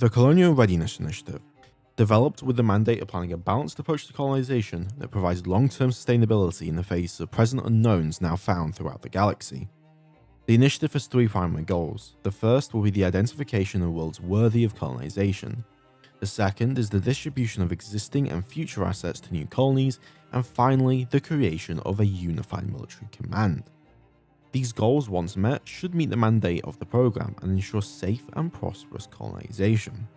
The Colonial Readiness Initiative, developed with the mandate of planning a balanced approach to colonization that provides long-term sustainability in the face of present unknowns now found throughout the galaxy. The initiative has three primary goals. The first will be the identification of worlds worthy of colonization. The second is the distribution of existing and future assets to new colonies, and finally, the creation of a unified military command. These goals, once met, should meet the mandate of the program and ensure safe and prosperous colonization.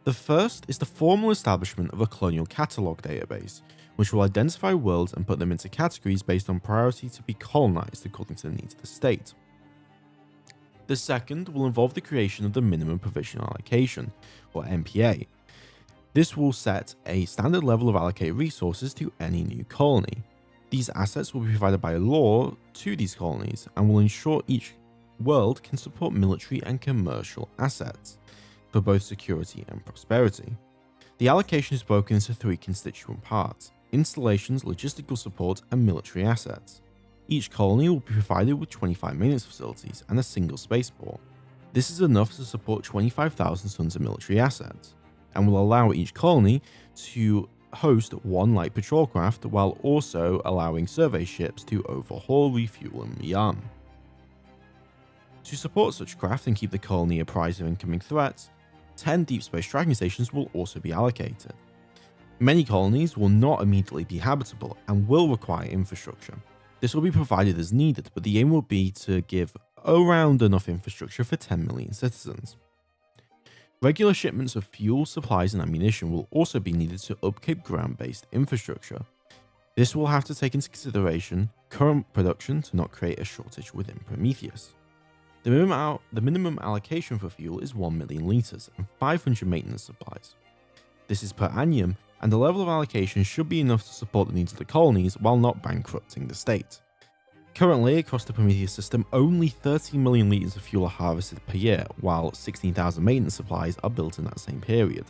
The first is the formal establishment of a colonial catalogue database, which will identify worlds and put them into categories based on priority to be colonized according to the needs of the state. The second will involve the creation of the minimum provisional allocation, or MPA. This will set a standard level of allocated resources to any new colony. These assets will be provided by law to these colonies and will ensure each world can support military and commercial assets for both security and prosperity. The allocation is broken into three constituent parts: installations, logistical support, and military assets. Each colony will be provided with 25 maintenance facilities and a single spaceport. This is enough to support 25,000 tons of military assets, and will allow each colony to host one light patrol craft while also allowing survey ships to overhaul, refuel, and rearm. To support such craft and keep the colony apprised of incoming threats, 10 deep space tracking stations will also be allocated. Many colonies will not immediately be habitable and will require infrastructure. This will be provided as needed, but the aim will be to give around enough infrastructure for 10 million citizens. Regular shipments of fuel, supplies, and ammunition will also be needed to upkeep ground-based infrastructure. This will have to take into consideration current production to not create a shortage within Prometheus. The minimum allocation for fuel is 1 million litres and 500 maintenance supplies. This is per annum, and the level of allocation should be enough to support the needs of the colonies while not bankrupting the state. Currently, across the Prometheus system, only 30 million litres of fuel are harvested per year, while 16,000 maintenance supplies are built in that same period.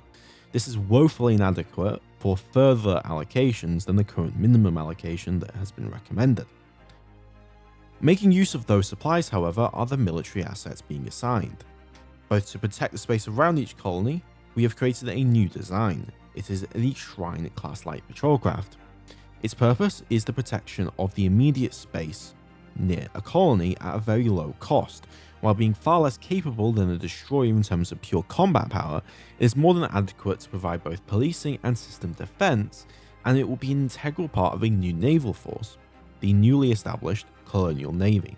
This is woefully inadequate for further allocations than the current minimum allocation that has been recommended. Making use of those supplies, however, are the military assets being assigned. Both to protect the space around each colony, we have created a new design. It is the Shrine class light patrol craft. Its purpose is the protection of the immediate space near a colony at a very low cost. While being far less capable than a destroyer in terms of pure combat power, it is more than adequate to provide both policing and system defense, and it will be an integral part of a new naval force, the newly established Colonial Navy.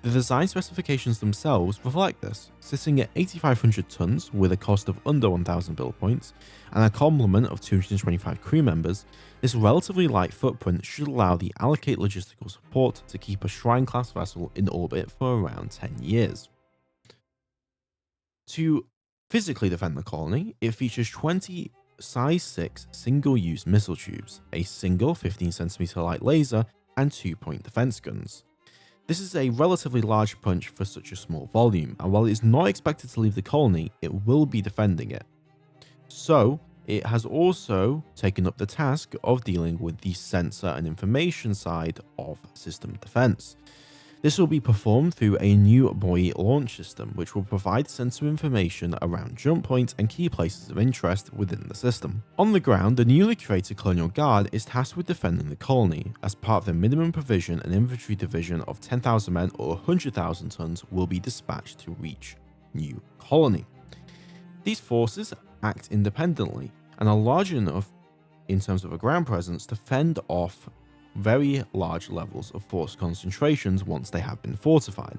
The design specifications themselves reflect this, sitting at 8,500 tons with a cost of under 1,000 build points and a complement of 225 crew members. This relatively light footprint should allow the allocate logistical support to keep a Shrine-class vessel in orbit for around 10 years. To physically defend the colony, it features 20 size 6 single-use missile tubes, a single 15cm light laser, and 2-point defense guns. This is a relatively large punch for such a small volume, and while it is not expected to leave the colony, it will be defending it. So, it has also taken up the task of dealing with the sensor and information side of system defense. This will be performed through a new buoy launch system, which will provide sensor information around jump points and key places of interest within the system. On the ground, the newly created Colonial Guard is tasked with defending the colony. As part of the minimum provision, an infantry division of 10,000 men or 100,000 tons will be dispatched to reach new colony. These forces act independently and are large enough in terms of a ground presence to fend off very large levels of force concentrations once they have been fortified.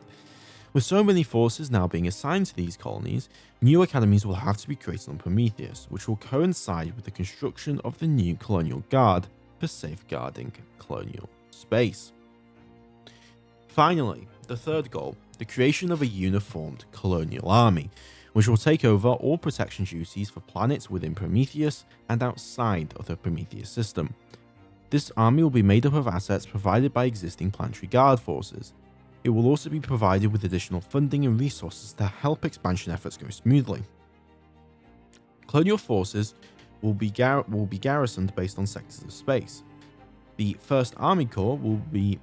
With so many forces now being assigned to these colonies, new academies will have to be created on Prometheus, which will coincide with the construction of the new Colonial Guard for safeguarding colonial space. Finally, the third goal, the creation of a uniformed colonial army, which will take over all protection duties for planets within Prometheus and outside of the Prometheus system. This army will be made up of assets provided by existing planetary guard forces. It will also be provided with additional funding and resources to help expansion efforts go smoothly. Colonial forces will be garrisoned based on sectors of space. The 1st Army Corps will be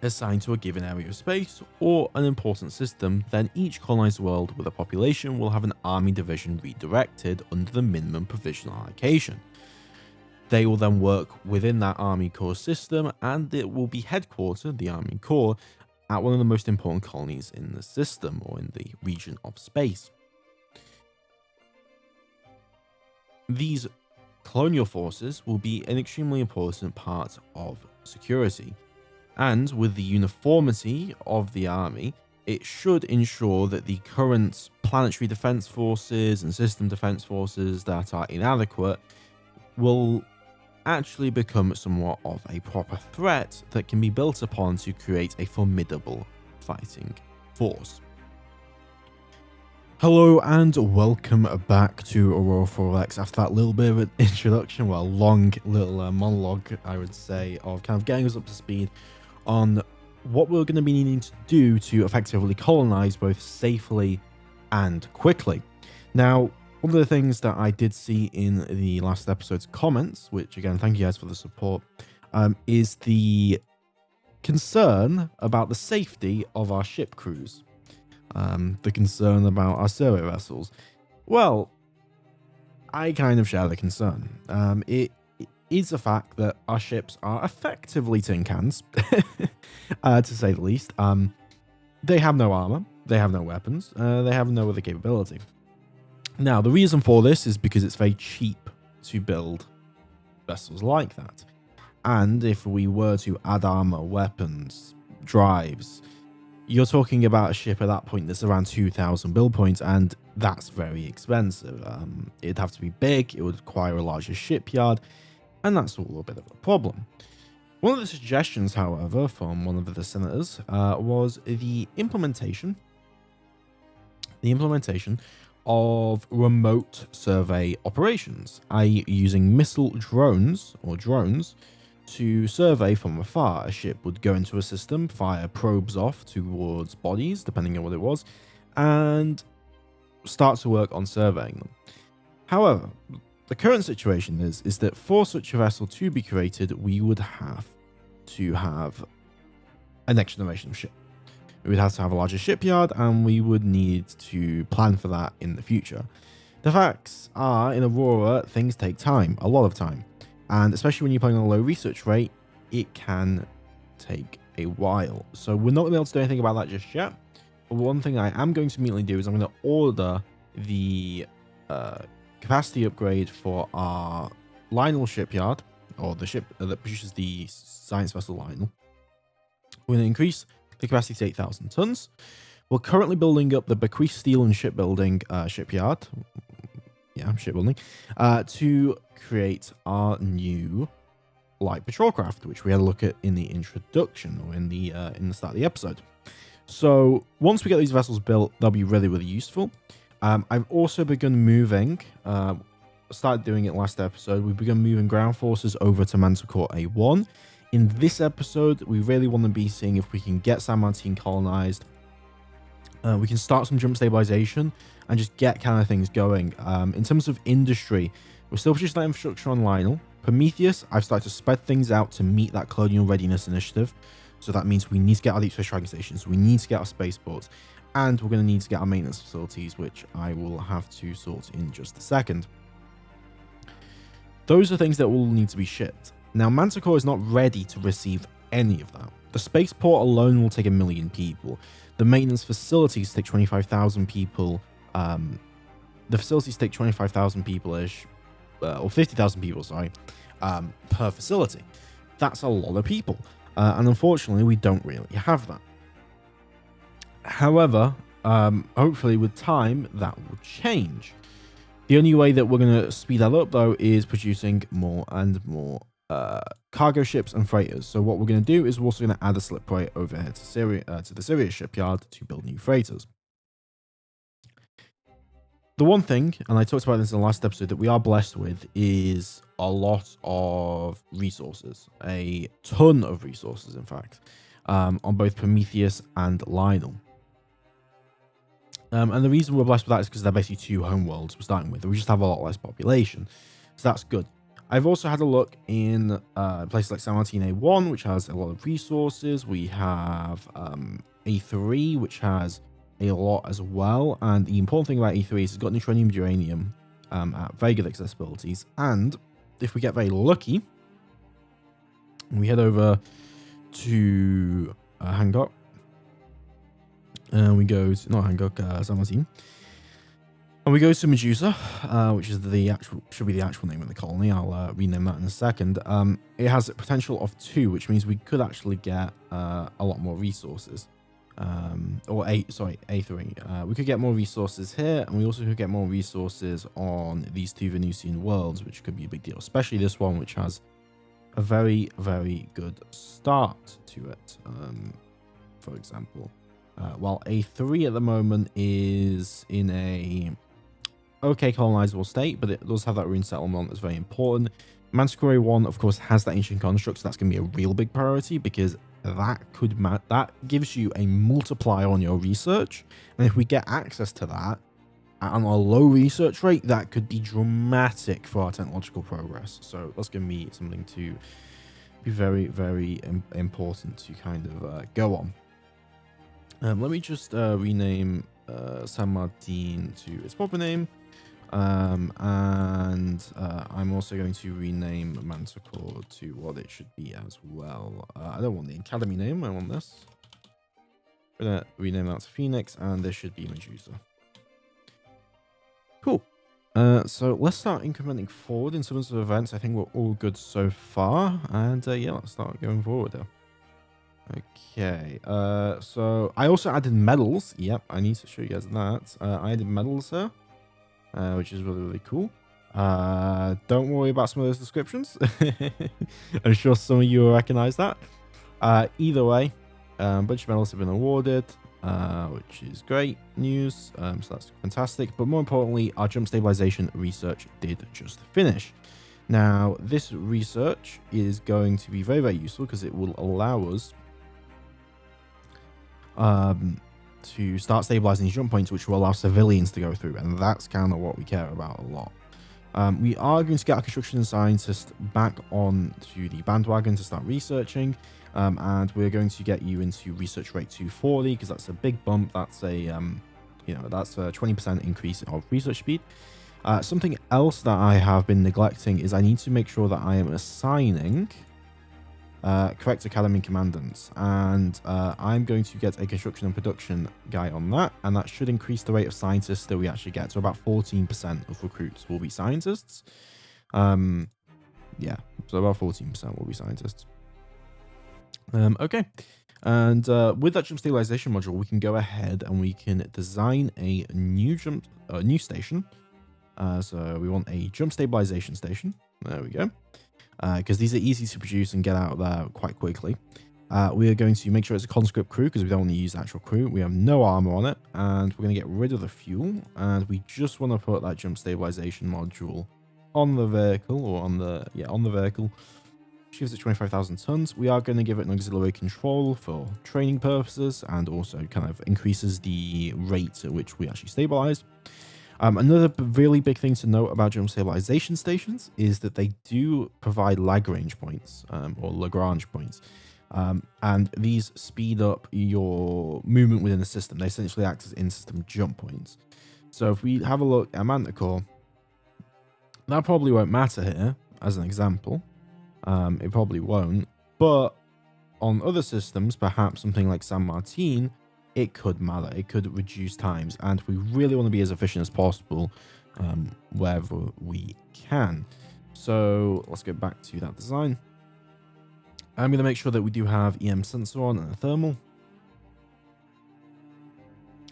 assigned to a given area of space or an important system, then each colonized world with a population will have an army division redirected under the minimum provisional allocation. They will then work within that army core system, and it will be headquartered, the army core, at one of the most important colonies in the system or in the region of space. These colonial forces will be an extremely important part of security, and with the uniformity of the army, it should ensure that the current planetary defense forces and system defense forces that are inadequate will actually become somewhat of a proper threat that can be built upon to create a formidable fighting force. Hello and welcome back to Aurora 4X after that little bit of an introduction, well, long little monologue, I would say, of kind of getting us up to speed on what we're going to be needing to do to effectively colonize both safely and quickly. Now, one of the things that I did see in the last episode's comments, which again, thank you guys for the support, is the concern about the safety of our ship crews. The concern about our survey vessels. Well, I kind of share the concern. It is a fact that our ships are effectively tin cans, to say the least. They have no armor, they have no weapons, they have no other capability. Now, the reason for this is because it's very cheap to build vessels like that. And if we were to add armor, weapons, drives, you're talking about a ship at that point that's around 2,000 build points, and that's very expensive. It'd have to be big, it would require a larger shipyard, and that's all a bit of a problem. One of the suggestions, however, from one of the senators was the implementation of remote survey operations, i.e. using missile drones to survey from afar. A ship would go into a system, fire probes off towards bodies, depending on what it was, and start to work on surveying them. However, the current situation is that for such a vessel to be created, we would have to have a next generation ship. We would have to have a larger shipyard, and we would need to plan for that in the future. The facts are, in Aurora, things take time, a lot of time. And especially when you're playing on a low research rate, it can take a while. So we're not going to be able to do anything about that just yet. But one thing I am going to immediately do is I'm going to order the capacity upgrade for our Lionel shipyard, or the ship that produces the science vessel Lionel. We're going to increase the capacity to 8,000 tons. We're currently building up the Bequeath Steel and Shipbuilding shipyard. Yeah, shipbuilding. To create our new light patrol craft, which we had a look at in the introduction or in the start of the episode. So once we get these vessels built, they'll be really, really useful. I've also begun moving. Started doing it last episode. We've begun moving ground forces over to Manticore A1. In this episode, we really want to be seeing if we can get San Martin colonized. We can start some jump stabilization and just get kind of things going. In terms of industry, we're still producing that infrastructure on Lionel. Prometheus, I've started to spread things out to meet that Colonial Readiness initiative. So that means we need to get our deep space tracking stations, we need to get our spaceports, and we're going to need to get our maintenance facilities, which I will have to sort in just a second. Those are things that will need to be shipped. Now, Manticore is not ready to receive any of that. The spaceport alone will take 1 million people. The maintenance facilities take 25,000 people. The facilities take 25,000 people-ish, or 50,000 people, sorry, per facility. That's a lot of people. And unfortunately, we don't really have that. However, hopefully with time, that will change. The only way that we're going to speed that up, though, is producing more and more cargo ships and freighters. So what we're going to do is we're also going to add a slipway over here to the Sirius shipyard to build new freighters. The one thing, and I talked about this in the last episode, that we are blessed with is a lot of resources, a ton of resources, in fact, on both Prometheus and Lionel. And the reason we're blessed with that is because they're basically 2 homeworlds we're starting with. We just have a lot less population, so that's good. I've also had a look in places like San Martin A1, which has a lot of resources. We have A3, which has a lot as well. And the important thing about A3 is it's got neutronium uranium at very good accessibilities. And if we get very lucky, we head over to Hancock. And we go to, not Hancock, San Martin. And we go to Medusa, which is the actual, should be the actual name of the colony. I'll rename that in a second. It has a potential of 2, which means we could actually get a lot more resources. Or A3. We could get more resources here, and we also could get more resources on these 2 Venusian worlds, which could be a big deal, especially this one, which has a very, very good start to it, for example. While A3 at the moment is in a okay colonizable state, but it does have that rune settlement that's very important. Manticore 1, of course, has that ancient construct, so that's going to be a real big priority, because that gives you a multiplier on your research, and if we get access to that on a low research rate, that could be dramatic for our technological progress. So that's going to be something to be very, very important to kind of go on. Let me just rename San Martin to its proper name. And I'm also going to rename Manticore to what it should be as well. I don't want the academy name, I want this. I'm going to rename that to Phoenix, and this should be Medusa. Cool. So let's start incrementing forward in some of the events. I think we're all good so far. And yeah, let's start going forward there. Okay, so I also added medals. Yep, I need to show you guys that. I added medals here, which is really, really cool. Don't worry about some of those descriptions. I'm sure some of you will recognize that. Either way, a bunch of medals have been awarded, which is great news. So that's fantastic. But more importantly, our jump stabilization research did just finish. Now, this research is going to be very, very useful because it will allow us to start stabilizing these jump points, which will allow civilians to go through, and that's kind of what we care about a lot. We are going to get our construction scientist back on to the bandwagon to start researching, and we're going to get you into research rate 240 because that's a big bump. That's a that's a 20% increase of research speed. Something else that I have been neglecting is I need to make sure that I am assigning correct academy commandants, and I'm going to get a construction and production guy on that, and that should increase the rate of scientists that we actually get. So about 14% of recruits will be scientists. Yeah, so about 14% will be scientists. Okay, and with that jump stabilization module, we can go ahead and we can design a new new station. So we want a jump stabilization station. There we go. Because these are easy to produce and get out of there quite quickly. We are going to make sure it's a conscript crew because we don't want to use actual crew. We have no armor on it, and we're going to get rid of the fuel, and we just want to put that jump stabilization module on the vehicle, or on the vehicle. Which gives it 25,000 tons. We are going to give it an auxiliary control for training purposes, and also kind of increases the rate at which we actually stabilize. Another really big thing to note about jump stabilization stations is that they do provide Lagrange points, or Lagrange points, and these speed up your movement within the system. They essentially act as in-system jump points. So if we have a look at Manticore, that probably won't matter here, as an example. It probably won't, but on other systems, perhaps something like San Martin, it could matter. It could reduce times, and we really want to be as efficient as possible wherever we can. So let's go back to that design. I'm going to make sure that we do have EM sensor on and a thermal,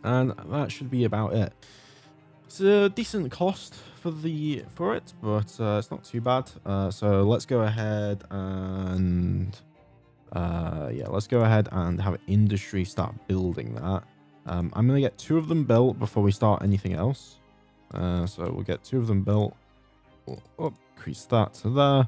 and that should be about it. It's a decent cost for it, but it's not too bad. So let's go ahead and let's go ahead and have industry start building that. I'm going to get 2 of them built before we start anything else. So we'll get 2 of them built. We'll increase that to there.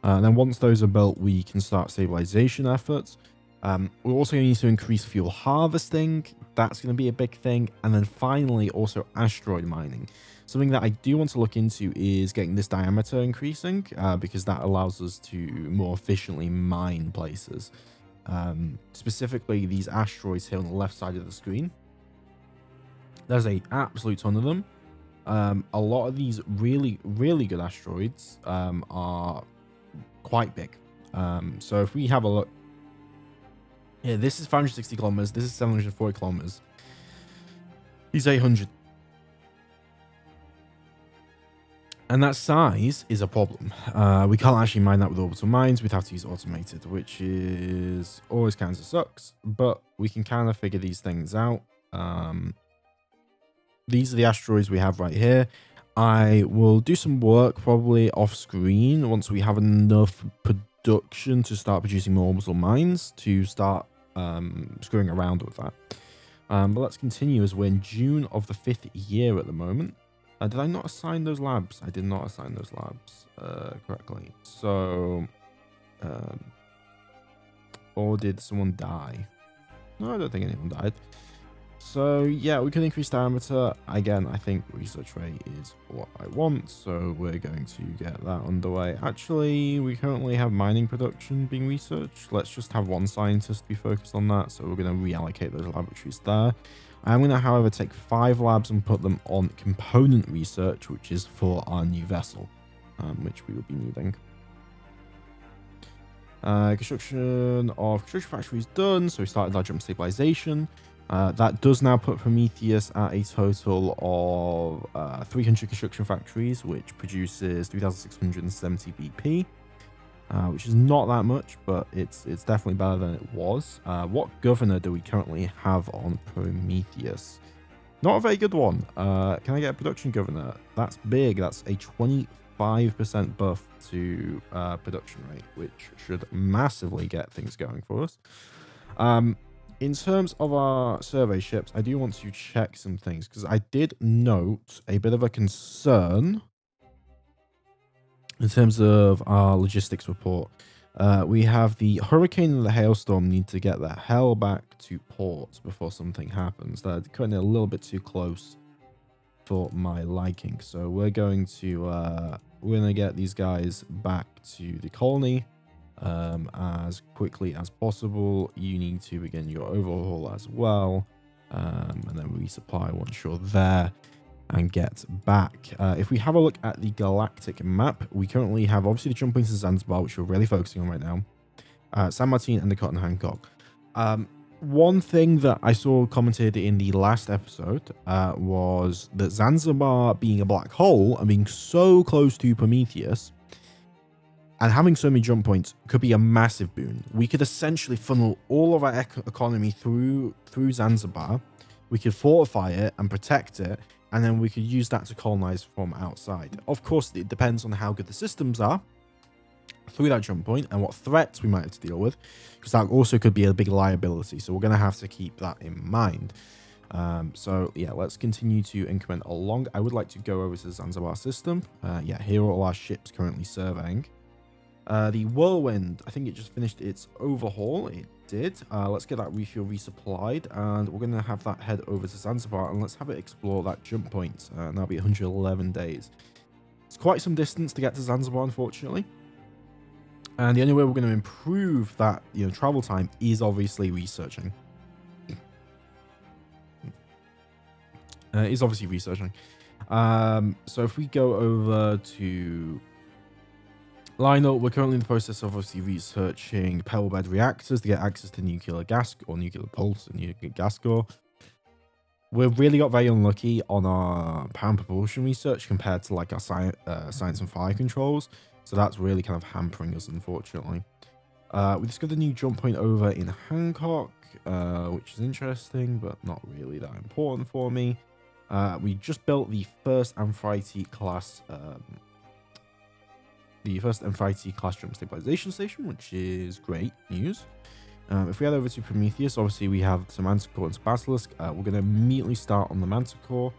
And then once those are built, we can start stabilization efforts. We're also going to need to increase fuel harvesting. That's going to be a big thing. And then finally, also asteroid mining. Something that I do want to look into is getting this diameter increasing, because that allows us to more efficiently mine places. Specifically, these asteroids here on the left side of the screen. There's a absolute ton of them. A lot of these really, really good asteroids are quite big. So if we have a look, yeah, this is 560 kilometers. This is 740 kilometers. These 800. And that size is a problem. We can't actually mine that with orbital mines. We'd have to use automated, which is always kind of sucks. But we can kind of figure these things out. These are the asteroids we have right here. I will do some work probably off screen once we have enough production to start producing more orbital mines to start screwing around with that. But let's continue as we're in June of the 5th year at the moment. Did I not assign those labs? I did not assign those labs correctly. So, or did someone die? No, I don't think anyone died. So yeah, we can increase diameter. Again, I think research rate is what I want, so we're going to get that underway. Actually, we currently have mining production being researched. Let's just have one scientist be focused on that, so we're going to reallocate those laboratories there. I'm going to, however, take 5 labs and put them on component research, which is for our new vessel, which we will be needing. Construction of construction factories done, so we started our jump stabilization. That does now put Prometheus at a total of 300 construction factories, which produces 3,670 BP, which is not that much, but it's definitely better than it was. What governor do we currently have on Prometheus? Not a very good one. Can I get a production governor? That's big. That's a 25% buff to production rate, which should massively get things going for us. In terms of our survey ships, I do want to check some things because I did note a bit of a concern in terms of our logistics report. We have the hurricane and the hailstorm need to get the hell back to port before something happens. They're cutting it a little bit too close for my liking. So we're going to get these guys back to the colony as quickly as possible. You need to begin your overhaul as well, and then resupply once you're there and get back. If we have a look at the galactic map, we currently have obviously the jump points in Zanzibar, which we're really focusing on right now, San Martin and the Cotton Hancock. One thing that I saw commented in the last episode was that Zanzibar being a black hole and being so close to Prometheus and having so many jump points could be a massive boon. We could essentially funnel all of our economy through Zanzibar. We could fortify it and protect it, and then we could use that to colonize from outside. Of course, it depends on how good the systems are through that jump point and what threats we might have to deal with, because that also could be a big liability. So we're going to have to keep that in mind. So yeah, let's continue to increment along. I would like to go over to the Zanzibar system. Yeah, here are all our ships currently surveying. The Whirlwind, I think it just finished its overhaul. It did. Let's get that refuel resupplied, and we're going to have that head over to Zanzibar, and let's have it explore that jump point. And that'll be 111 days. It's quite some distance to get to Zanzibar, unfortunately. And the only way we're going to improve that, travel time is obviously researching. So if we go over to Lionel, we're currently in the process of obviously researching pebble bed reactors to get access to nuclear gas or nuclear pulse and nuclear gas core. We've really got very unlucky on our power and propulsion research compared to like our science and fire controls. So that's really kind of hampering us, unfortunately. We discovered a new jump point over in Hancock, which is interesting, but not really that important for me. We just built the first Amphitrite class jump stabilization station, which is great news. If we head over to Prometheus, obviously we have some Manticore and Basilisk. We're going to immediately start on the Manticore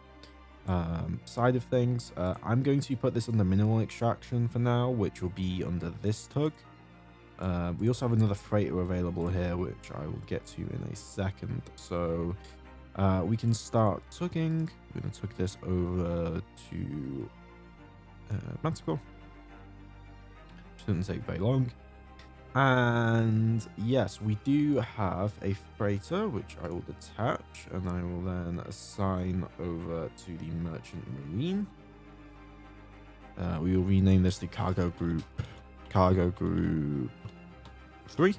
side of things. I'm going to put this under minimal extraction for now, which will be under this tug. We also have another freighter available here, which I will get to in a second. So we can start tugging. We're going to tug this over to Manticore. Shouldn't take very long. And yes, we do have a freighter, which I will detach, and I will then assign over to the Merchant Marine. We will rename this the Cargo Group 3.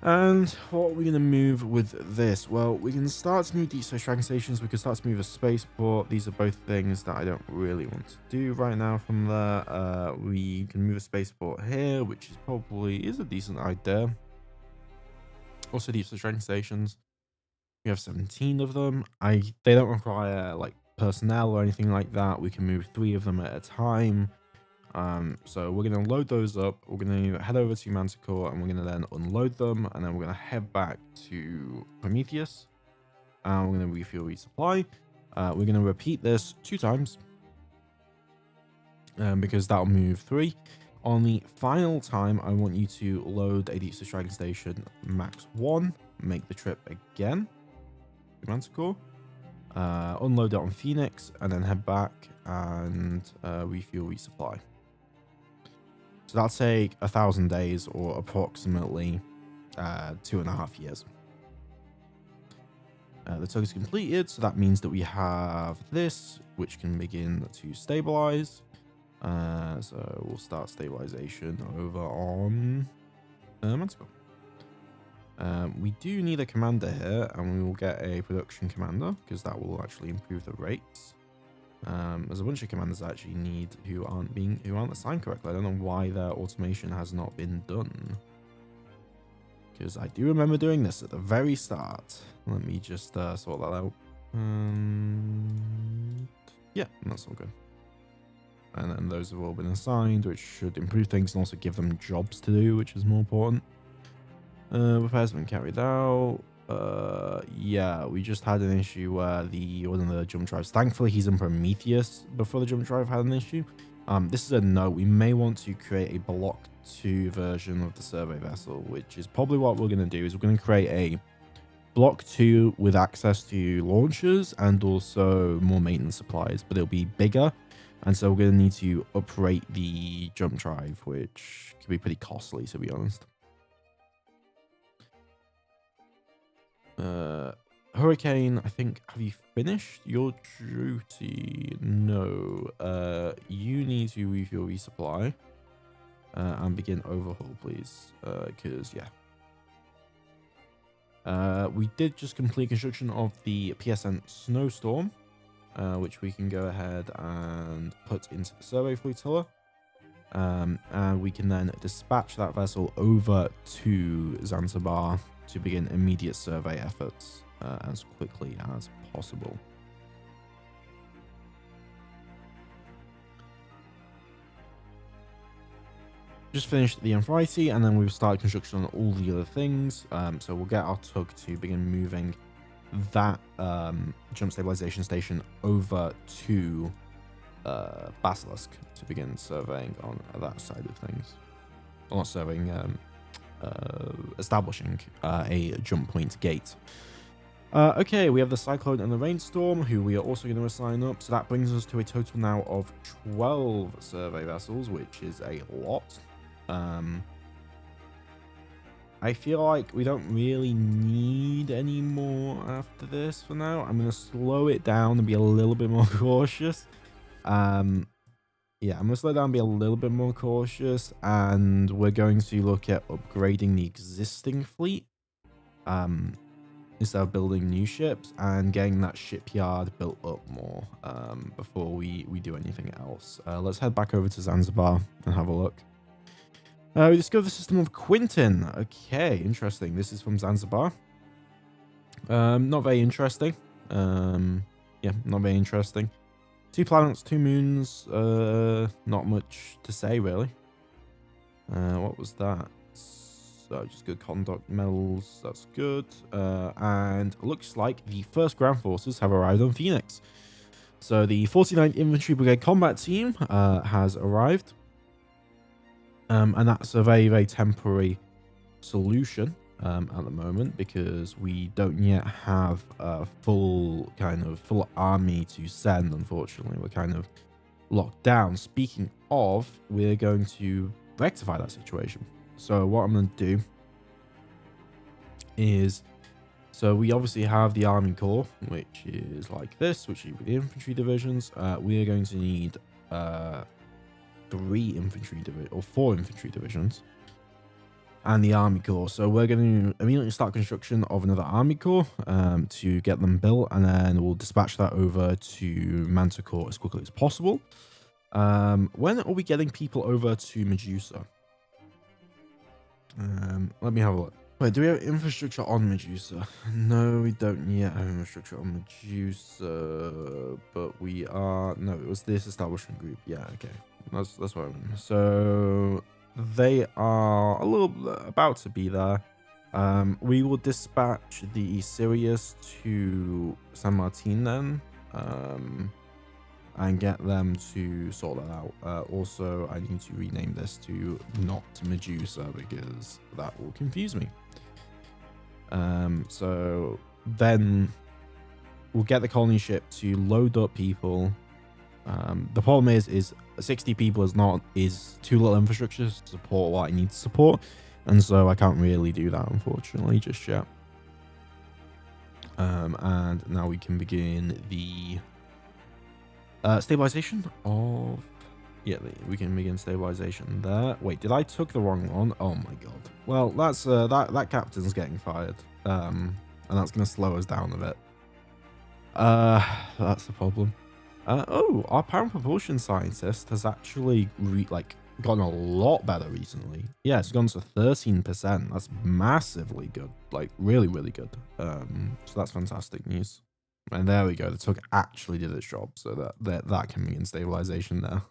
And what are we going to move with this? Well, we can start to move deep space tracking stations. We can start to move a spaceport. These are both things that I don't really want to do right now from there. We can move a spaceport here, which is a decent idea. Also, deep space tracking stations. We have 17 of them. They don't require like personnel or anything like that. We can move 3 of them at a time. So we're going to load those up. We're going to head over to Manticore and we're going to then unload them, and then we're going to head back to Prometheus and we're going to refuel, resupply. We're going to repeat this 2 times because that'll move 3. On the final time, I want you to load a deep space tracking station max 1, make the trip again to Manticore, unload it on Phoenix, and then head back and refuel, resupply. So that'll take 1,000 days, or approximately 2.5 years. The tug is completed, so that means that we have this, which can begin to stabilize. So we'll start stabilization over on Manticore. We do need a commander here, and we will get a production commander because that will actually improve the rates. There's a bunch of commanders I actually need who aren't assigned correctly. I don't know why their automation has not been done, because I do remember doing this at the very start. Let me just sort that out. Yeah, that's all good. And then those have all been assigned, which should improve things and also give them jobs to do, which is more important. Repairs have been carried out. Yeah, we just had an issue where one of the jump drives, thankfully he's in Prometheus before the jump drive had an issue. This is a note. We may want to create a block 2 version of the survey vessel, which is probably what we're going to do. Is we're going to create a block 2 with access to launchers and also more maintenance supplies, but it'll be bigger. And so we're going to need to uprate the jump drive, which could be pretty costly, to be honest. Hurricane, I think, have you finished your duty? No. You need to refuel, resupply, and begin overhaul, please. Because, yeah. We did just complete construction of the PSN Snowstorm, which we can go ahead and put into the survey flotilla. And we can then dispatch that vessel over to Zanzibar to begin immediate survey efforts as quickly as possible. Just finished the Amphitrite, and then we've started construction on all the other things. So we'll get our tug to begin moving that jump stabilization station over to Basilisk to begin surveying on that side of things. Well, not surveying, establishing a jump point gate. Okay, we have the Cyclone and the Rainstorm, who we are also going to assign up. So that brings us to a total now of 12 survey vessels, which is a lot. I feel like we don't really need any more after this for now. I'm going to slow it down and be a little bit more cautious. Yeah, I'm going to slow down and be a little bit more cautious. And we're going to look at upgrading the existing fleet. Instead of building new ships and getting that shipyard built up more before we do anything else. Let's head back over to Zanzibar and have a look. We discovered the system of Quintin. Okay, interesting. This is from Zanzibar. Not very interesting. Yeah, not very interesting. 2 planets, 2 moons. Not much to say, really. What was that? So just good conduct metals. That's good. And looks like the first ground forces have arrived on Phoenix. So the 49th Infantry Brigade Combat Team has arrived. And that's a very, very temporary solution at the moment, because we don't yet have a full army to send. Unfortunately, we're kind of locked down. Speaking of, we're going to rectify that situation. So what I'm going to do is, so we obviously have the Army Corps, which is like this, which is with the infantry divisions. We are going to need 3 infantry divisions, or 4 infantry divisions, and the Army Corps. So we're going to immediately start construction of another Army Corps to get them built, and then we'll dispatch that over to Manticore as quickly as possible. When are we getting people over to Medusa? Let me have a look. Wait, do we have infrastructure on Medusa? No, we don't yet have infrastructure on Medusa, but we are... No, it was this establishment group. Yeah, okay. That's what I mean. So they are a little about to be there. We will dispatch the Sirius to San Martin then, and get them to sort that out. Also, I need to rename this to not Medusa, because that will confuse me. So then we'll get the colony ship to load up people. The problem is 60 people is too little infrastructure to support what I need to support, and so I can't really do that, unfortunately, just yet. And now we can begin the stabilization of... Yeah, we can begin stabilization there. Wait, did I took the wrong one? Oh my god. Well, that's that captain's getting fired. And that's gonna slow us down a bit. That's the problem. Oh, our power and propulsion scientist has actually gotten a lot better recently. Yeah, it's gone to 13%. That's massively good. Like really, really good. So that's fantastic news. And there we go. The tug actually did its job, so that can begin stabilization there.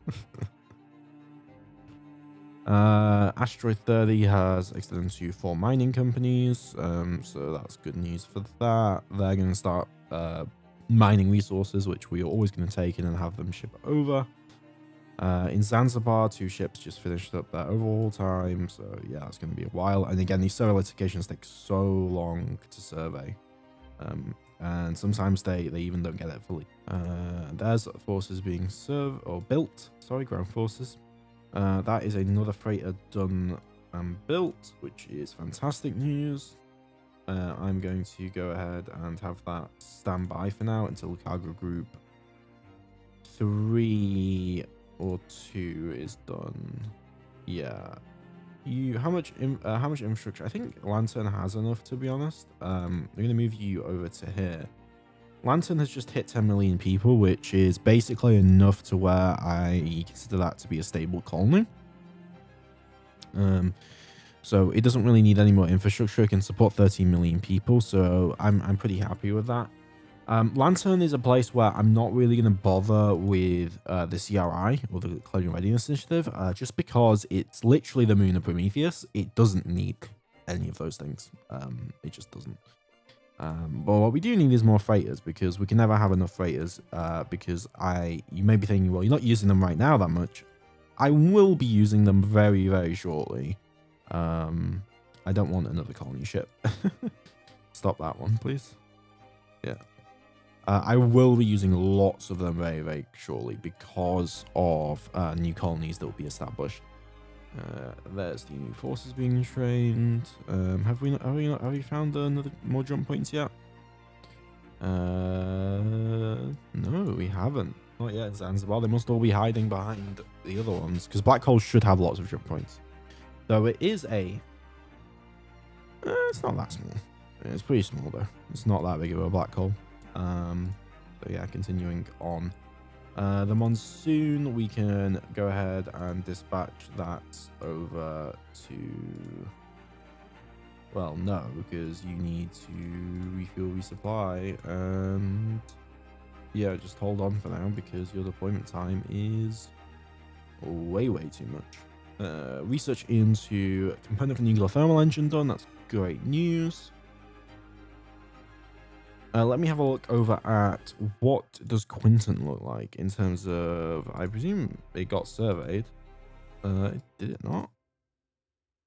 Asteroid 30 has extended to 4 mining companies, so that's good news for that. They're going to start mining resources, which we are always going to take in and have them ship over. In Zanzibar, 2 ships just finished up their overhaul time, so yeah, it's going to be a while. And again, these solar locations take so long to survey. And sometimes they even don't get it fully. There's forces being built. Sorry, ground forces. That is another freighter done and built, which is fantastic news. I'm going to go ahead and have that stand by for now until cargo group 3 or 2 is done. Yeah. How much infrastructure? I think Lantern has enough, to be honest. I'm going to move you over to here. Lantern has just hit 10 million people, which is basically enough to where I consider that to be a stable colony. So it doesn't really need any more infrastructure. It can support 13 million people, so I'm pretty happy with that. Lantern is a place where I'm not really going to bother with the CRI, or the Colonial Readiness Initiative, just because it's literally the moon of Prometheus. It doesn't need any of those things. It just doesn't. But what we do need is more freighters, because we can never have enough freighters, because you may be thinking, well, you're not using them right now that much. I will be using them very, very shortly. I don't want another colony ship. Stop that one, please. Yeah. I will be using lots of them very, very shortly because of new colonies that will be established. There's the new forces being trained. Have we found more jump points yet? No, we haven't. Not yet in Zanzibar. They must all be hiding behind the other ones, because black holes should have lots of jump points. So it is it's not that small. It's pretty small though. It's not that big of a black hole. So yeah, continuing on. The monsoon, we can go ahead and dispatch that over to... Well, no, because you need to refuel, resupply, and yeah, just hold on for now because your deployment time is way, way too much. Research into component for nuclear thermal engine done. That's great news. Let me have a look over at what does Quinton look like in terms of, I presume it got surveyed. Did it not?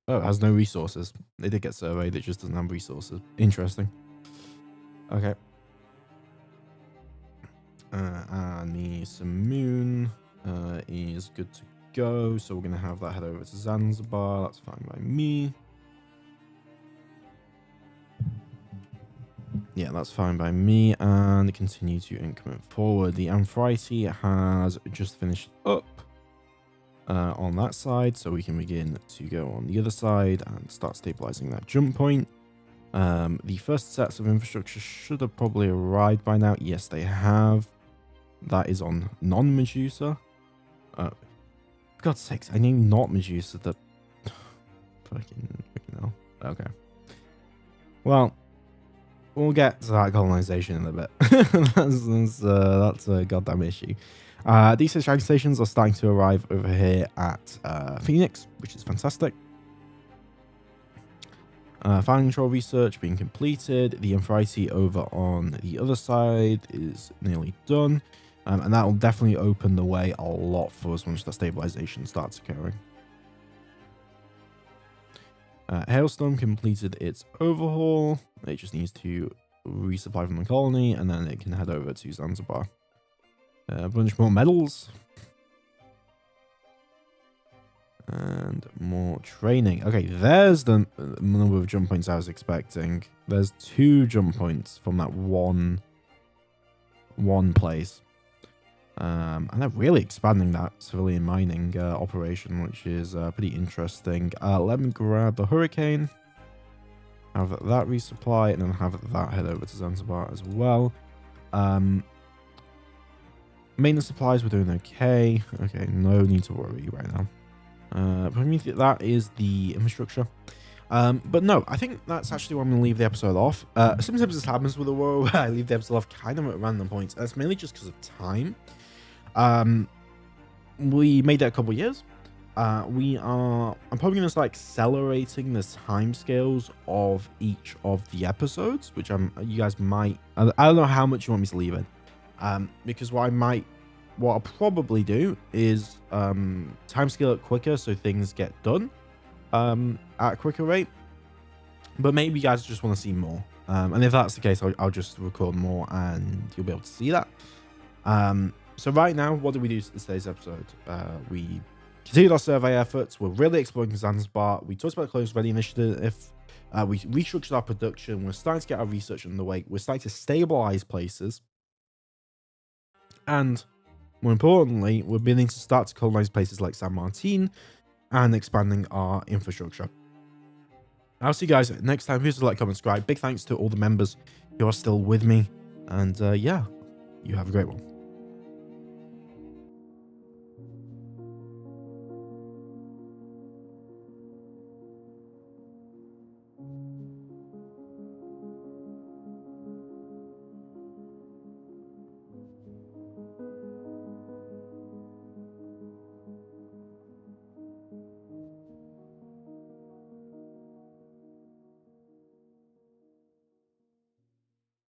Oh, it has no resources. They did get surveyed, it just doesn't have resources. Interesting. Okay. And the Simoon is good to go. So we're going to have that head over to Zanzibar. That's fine by me. Yeah, that's fine by me. And continue to increment forward. The Amphitrite has just finished up on that side. So we can begin to go on the other side and start stabilizing that jump point. The first sets of infrastructure should have probably arrived by now. Yes, they have. That is on non-Medusa. For God's sakes, I named not Medusa that... fucking hell. Okay. Well, we'll get to that colonization in a bit. That's a goddamn issue. These extraction stations are starting to arrive over here at Phoenix, which is fantastic. Fine control research being completed. The Amphitrite over on the other side is nearly done. And that will definitely open the way a lot for us once that stabilization starts occurring. Hailstorm completed its overhaul. It just needs to resupply from the colony, and then it can head over to Zanzibar. A bunch more medals. And more training. Okay, there's the number of jump points I was expecting. There's 2 jump points from that one place. And they're really expanding that civilian mining operation, which is pretty interesting. Let me grab the Hurricane, have that resupply, and then have that head over to Zanzibar as well. Maintenance supplies, we're doing okay. Okay, no need to worry right now. Prometheus, that is the infrastructure. But no, I think that's actually where I'm going to leave the episode off. Sometimes this happens with Aurora where I leave the episode off kind of at random points. That's mainly just because of time. We made it a couple years. I'm probably going to start accelerating the timescales of each of the episodes, which you guys might, I don't know how much you want me to leave it. Because what I'll probably do is timescale it quicker so things get done at a quicker rate. But maybe you guys just want to see more. And if that's the case, I'll just record more and you'll be able to see that. So right now, what did we do in today's episode? We continued our survey efforts. We're really exploring Zanzibar. We talked about the Close Ready initiative. We restructured our production. We're starting to get our research underway. We're starting to stabilize places. And more importantly, we're beginning to start to colonize places like San Martin and expanding our infrastructure. I'll see you guys next time. Please like, comment, subscribe. Big thanks to all the members who are still with me. And yeah, you have a great one.